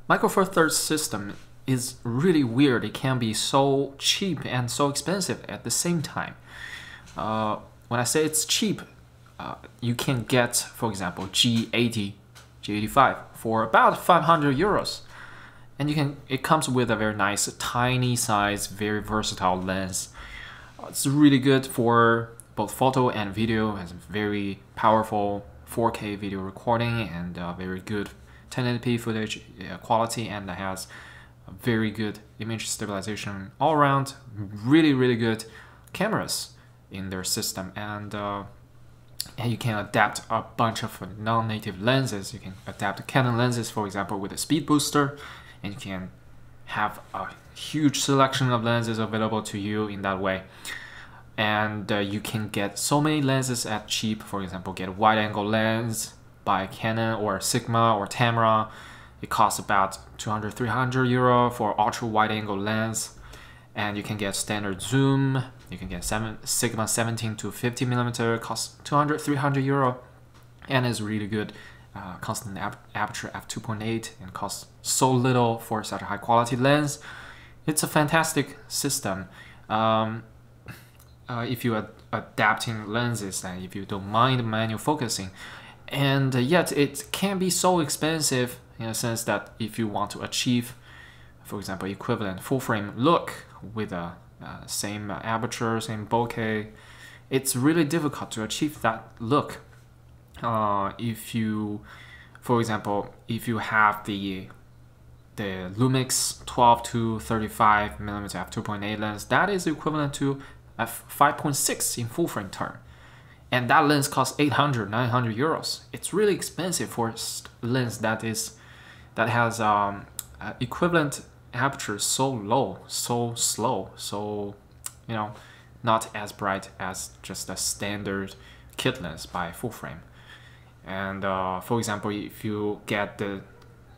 Micro Four Thirds system is really weird. It can be so cheap and so expensive at the same time. When I say it's cheap, you can get, for example, G80, G85 for about 500 euros. And it comes with a very nice, tiny size, very versatile lens. It's really good for both photo and video. It has very powerful 4K video recording and very good 1080p footage quality, and it has a very good image stabilization all around. Really good cameras in their system, and you can adapt a bunch of non-native lenses. You can adapt Canon lenses, for example, with a speed booster, and you can have a huge selection of lenses available to you in that way. And you can get so many lenses at cheap. For example, get a wide-angle lens by Canon or Sigma or Tamron. It costs about 200-300 euro for ultra wide-angle lens. And you can get standard zoom. You can get Sigma 17 to 50 millimeter, costs 200-300 euro, and is really good. Constant aperture f2.8 and costs so little for such a high quality lens. It's a fantastic system. If you are adapting lenses and if you don't mind manual focusing, and yet it can be so expensive in a sense that if you want to achieve, for example, equivalent full frame look with a same aperture, same bokeh, it's really difficult to achieve that look. If you, for example, if you have the Lumix 12 to 35 millimeter f2.8 lens, that is equivalent to f5.6 in full frame term, and that lens costs 800-900 euros. It's really expensive for a lens that has equivalent aperture so low, so slow, so not as bright as just a standard kit lens by full frame. And for example, if you get the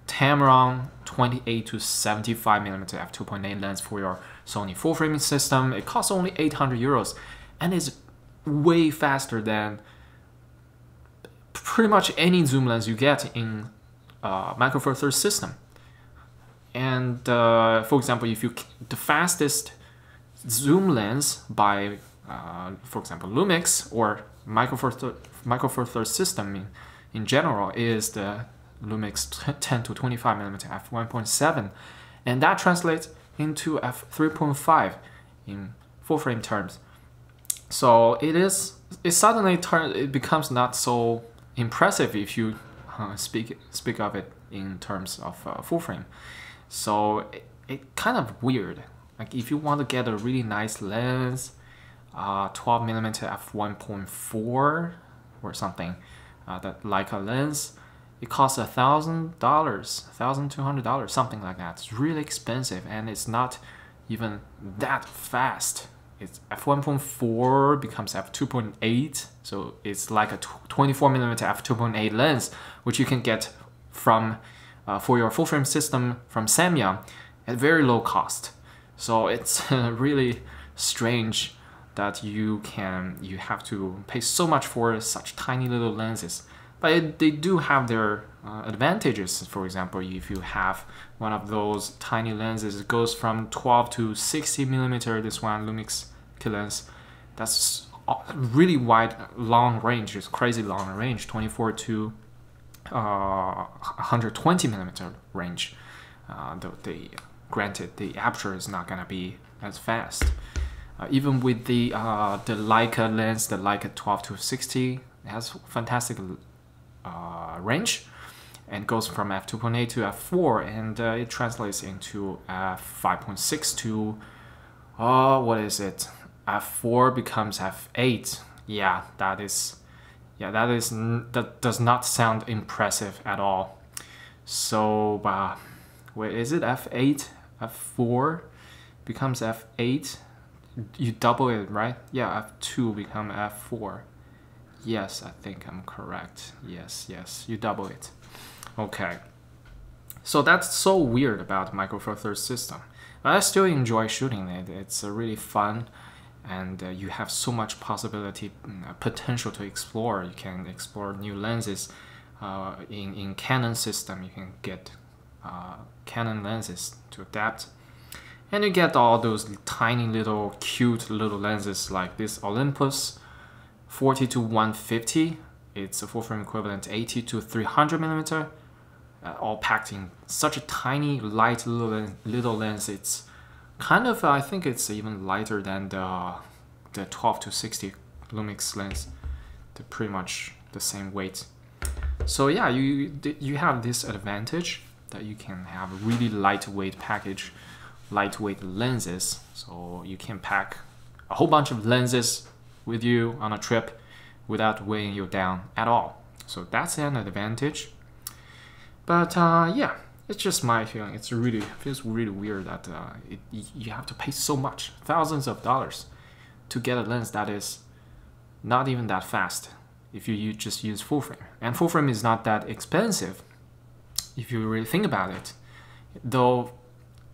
Tamron 28 to 75 millimeter f2.8 lens for your Sony full framing system, it costs only 800 euros, and is way faster than pretty much any zoom lens you get in Micro Four Thirds system. And for example, the fastest zoom lens by, for example, Lumix or Micro Four Thirds system in general is the Lumix 10 to 25 millimeter f1.7, and that translates into f3.5 in full frame terms. So it becomes not so impressive if you speak of it in terms of full frame. So it kind of weird. Like if you want to get a really nice lens, 12 millimeter f1.4 or something, that Leica lens, it costs $1,000, $1,200, something like that. It's really expensive, and it's not even that fast. It's f1.4 becomes f2.8, so it's like a 24 millimeter f2.8 lens, which you can get from for your full frame system from Samyang at very low cost. So it's really strange that you have to pay so much for such tiny little lenses. But they do have their advantages. For example, if you have one of those tiny lenses, it goes from 12 to 60 millimeter, this one Lumix kit lens, that's really wide, long range. It's crazy long range, 24 to 120 millimeter range. Granted, the aperture is not gonna be as fast. Even with the Leica lens, the Leica 12 to 60, it has fantastic range, and goes from f2.8 to f4, and it translates into f5.6 to what is it? f4 becomes f8. That does not sound impressive at all. So where is it? f8, f4 becomes f8. You double it, right? Yeah, f2 become f4. Yes, I think I'm correct. Yes, you double it. Okay. So that's so weird about Micro Four Thirds system. But I still enjoy shooting it. It's really fun, and you have so much possibility, potential to explore. You can explore new lenses. In Canon system, you can get Canon lenses to adapt. And you get all those tiny little cute little lenses like this Olympus 40 to 150. It's a full frame equivalent 80 to 300 millimeter, all packed in such a tiny light little lens. It's kind of, I think it's even lighter than the 12 to 60 Lumix lens. They're pretty much the same weight. So yeah, you have this advantage that you can have a really lightweight package, lightweight lenses. So you can pack a whole bunch of lenses with you on a trip without weighing you down at all. So that's an advantage. But yeah, it's just my feeling. It feels really weird that you have to pay so much, thousands of dollars, to get a lens that is not even that fast if you just use full frame. And full frame is not that expensive if you really think about it. Though,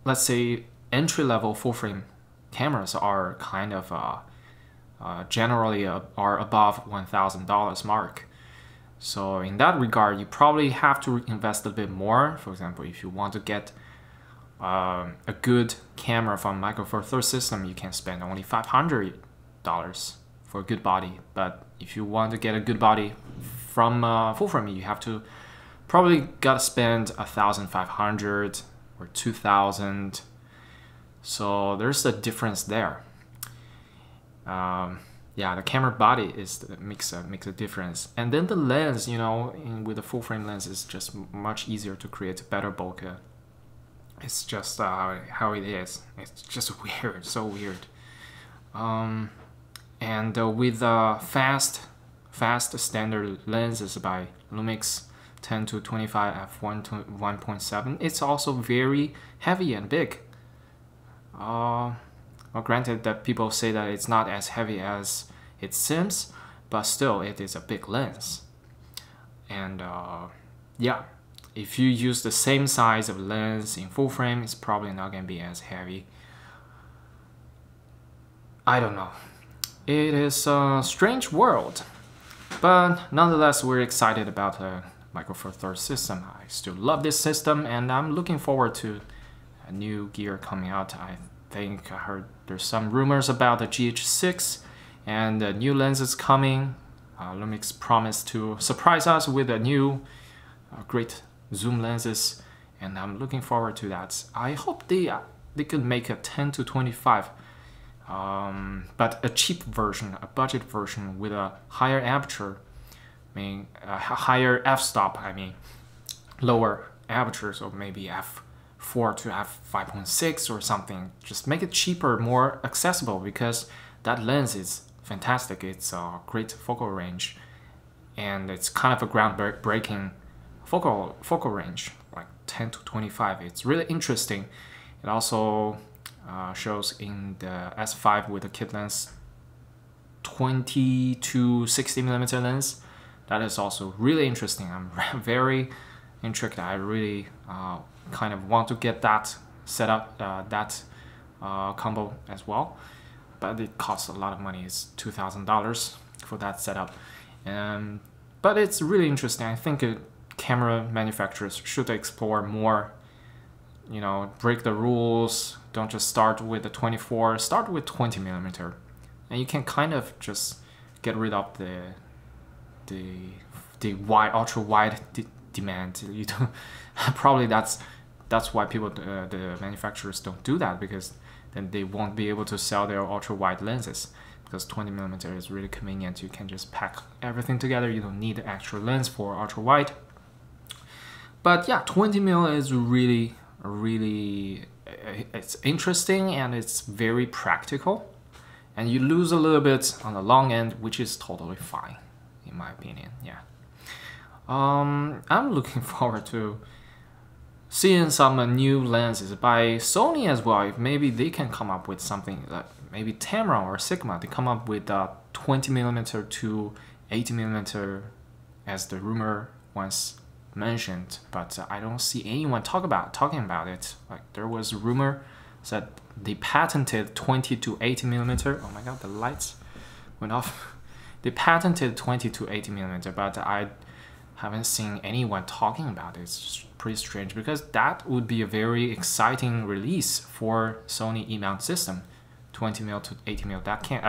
let's say entry-level full frame cameras are kind of generally are above $1,000 mark. So in that regard, you probably have to invest a bit more. For example, if you want to get a good camera from Micro Four Third System, you can spend only $500 for a good body. But if you want to get a good body from full frame, you have to probably gotta spend $1,500 or $2,000. So there's a difference there. Yeah, the camera body makes a difference, and then the lens, you know, with the full frame lens, is just much easier to create better bokeh. It's just how it is. It's just weird, so weird. And with fast standard lenses by Lumix 10 to 25 f1 to 1.7, it's also very heavy and big. Well, granted that people say that it's not as heavy as it seems, but still it is a big lens. And yeah, if you use the same size of lens in full frame, it's probably not going to be as heavy. I don't know. It is a strange world, but nonetheless, we're excited about the Micro Four Third System. I still love this system, and I'm looking forward to a new gear coming out. I think I heard there's some rumors about the GH6 and the new lenses coming. Lumix promised to surprise us with a new great zoom lenses, and I'm looking forward to that. I hope they could make a 10 to 25, but a cheap version, a budget version with a higher aperture, I mean a higher f-stop, I mean lower aperture, so maybe f4 to f5.6 or something. Just make it cheaper, more accessible, because that lens is fantastic. It's a great focal range, and it's kind of a groundbreaking focal range, like 10 to 25. It's really interesting. It also shows in the S5 with the kit lens 20 to 60 millimeter lens. That is also really interesting. I'm very intrigued. I really kind of want to get that setup, that combo as well. But it costs a lot of money. It's $2,000 for that setup. But it's really interesting. I think camera manufacturers should explore more, you know, break the rules. Don't just start with the 24, start with 20 millimeter. And you can kind of just get rid of the wide, ultra wide demand. You don't, probably that's why people, the manufacturers don't do that, because then they won't be able to sell their ultra wide lenses, because 20 millimeter is really convenient. You can just pack everything together. You don't need an extra lens for ultra wide. But yeah, 20 mil is really, it's interesting, and it's very practical. And you lose a little bit on the long end, which is totally fine, in my opinion. Yeah. I'm looking forward to seeing some new lenses by Sony as well. If maybe they can come up with something like maybe Tamron or Sigma, they come up with 20 millimeter to 80 millimeter, as the rumor once mentioned. But I don't see anyone talking about it. Like, there was a rumor that they patented 20 to 80 millimeter. Oh my god, the lights went off. They patented 20 to 80 millimeter, but I haven't seen anyone talking about it. It's pretty strange because that would be a very exciting release for Sony E-mount system, 20mm to 80mm. That can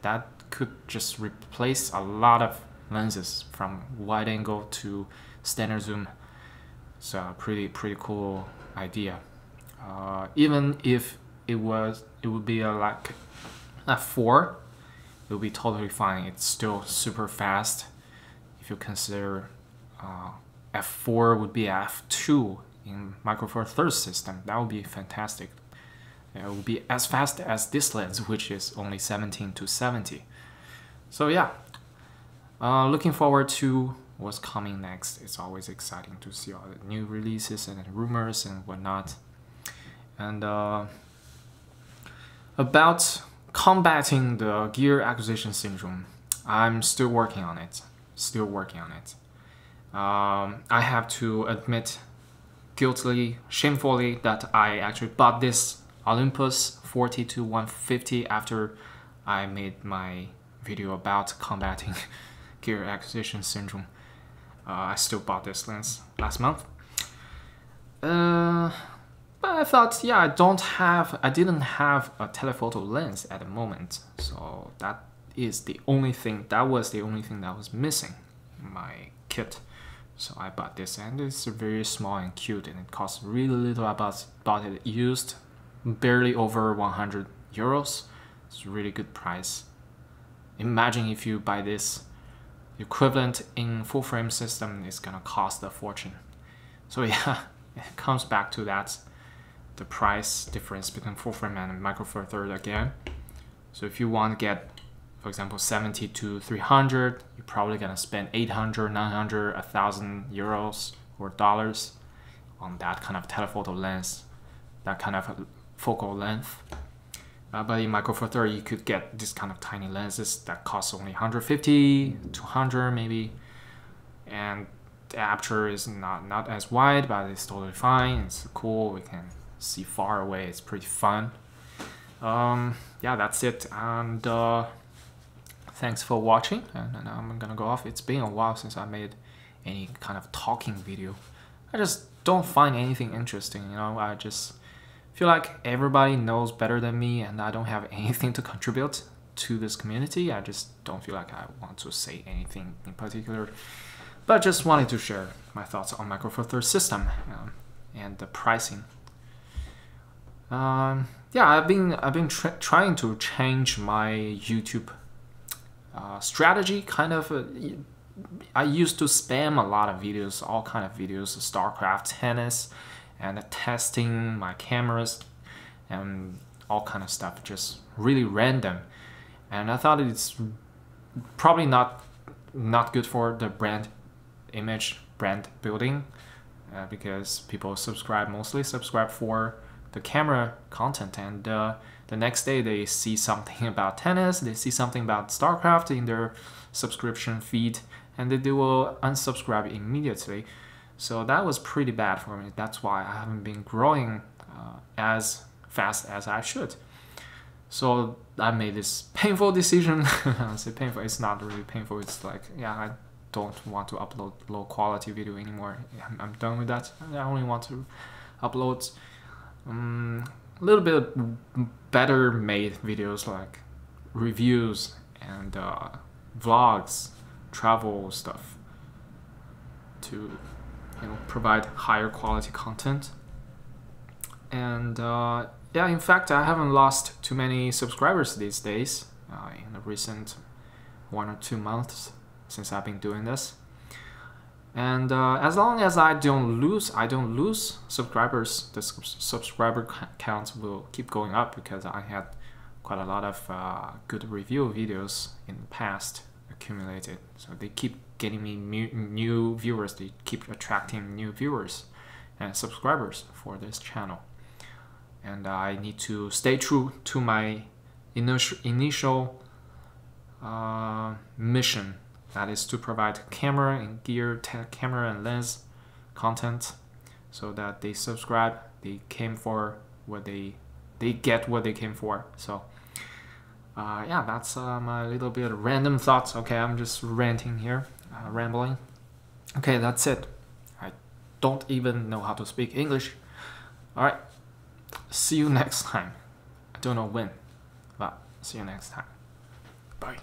that could just replace a lot of lenses from wide angle to standard zoom. It's a pretty cool idea. Even if it would be like f4, it would be totally fine. It's still super fast. If you consider f4 would be f2 in Micro Four Thirds system, that would be fantastic. It would be as fast as this lens, which is only 17 to 70. So yeah, looking forward to what's coming next. It's always exciting to see all the new releases and rumors and whatnot. And about combating the gear acquisition syndrome, I'm still working on it. I have to admit guiltily, shamefully, that I actually bought this Olympus 40 to 150 after I made my video about combating gear acquisition syndrome. I still bought this lens last month. But I thought, yeah, I didn't have a telephoto lens at the moment, so that was the only thing that was missing in my kit. So I bought this, and it's very small and cute, and it costs really little. I bought it used, barely over 100 euros. It's a really good price. Imagine if you buy this equivalent in full frame system, it's gonna cost a fortune. So yeah, it comes back to that, the price difference between full frame and Micro Four Thirds again. So if you want to get, for example, 70 to 300, you're probably gonna spend 800, 900, 1,000 euros or dollars on that kind of telephoto lens, that kind of focal length. But in Micro Four Thirds, you could get this kind of tiny lenses that cost only 150, 200 maybe, and the aperture is not as wide, but it's totally fine. It's cool. We can see far away. It's pretty fun. Yeah, that's it. And thanks for watching. And I'm gonna go off. It's been a while since I made any kind of talking video. I just don't find anything interesting. You know, I just feel like everybody knows better than me, and I don't have anything to contribute to this community. I just don't feel like I want to say anything in particular, but just wanted to share my thoughts on Micro Four Thirds system and the pricing. Yeah, I've been trying to change my YouTube strategy. Kind of, I used to spam a lot of videos, all kind of videos, Starcraft, tennis, and testing my cameras and all kind of stuff, just really random. And I thought it's probably not good for the brand image, brand building, because people mostly subscribe for the camera content, and the next day they see something about tennis, they see something about Starcraft in their subscription feed, and they will unsubscribe immediately. So that was pretty bad for me. That's why I haven't been growing as fast as I should. So I made this painful decision. I say painful, it's not really painful. It's like, yeah, I don't want to upload low quality video anymore. I'm done with that. I only want to upload a little bit better made videos, like reviews and vlogs, travel stuff, to provide higher quality content. And yeah, in fact, I haven't lost too many subscribers these days in the recent 1 or 2 months since I've been doing this. And as long as I don't lose subscribers, the subscriber count will keep going up, because I had quite a lot of good review videos in the past accumulated. So they keep getting me new viewers, they keep attracting new viewers and subscribers for this channel. And I need to stay true to my initial mission, that is to provide camera and gear, camera and lens content, so that they subscribe, they came for what they get what they came for. So yeah, that's my little bit of random thoughts. Okay, I'm just ranting here, rambling. Okay, that's it. I don't even know how to speak English. All right, see you next time. I don't know when, but see you next time. Bye.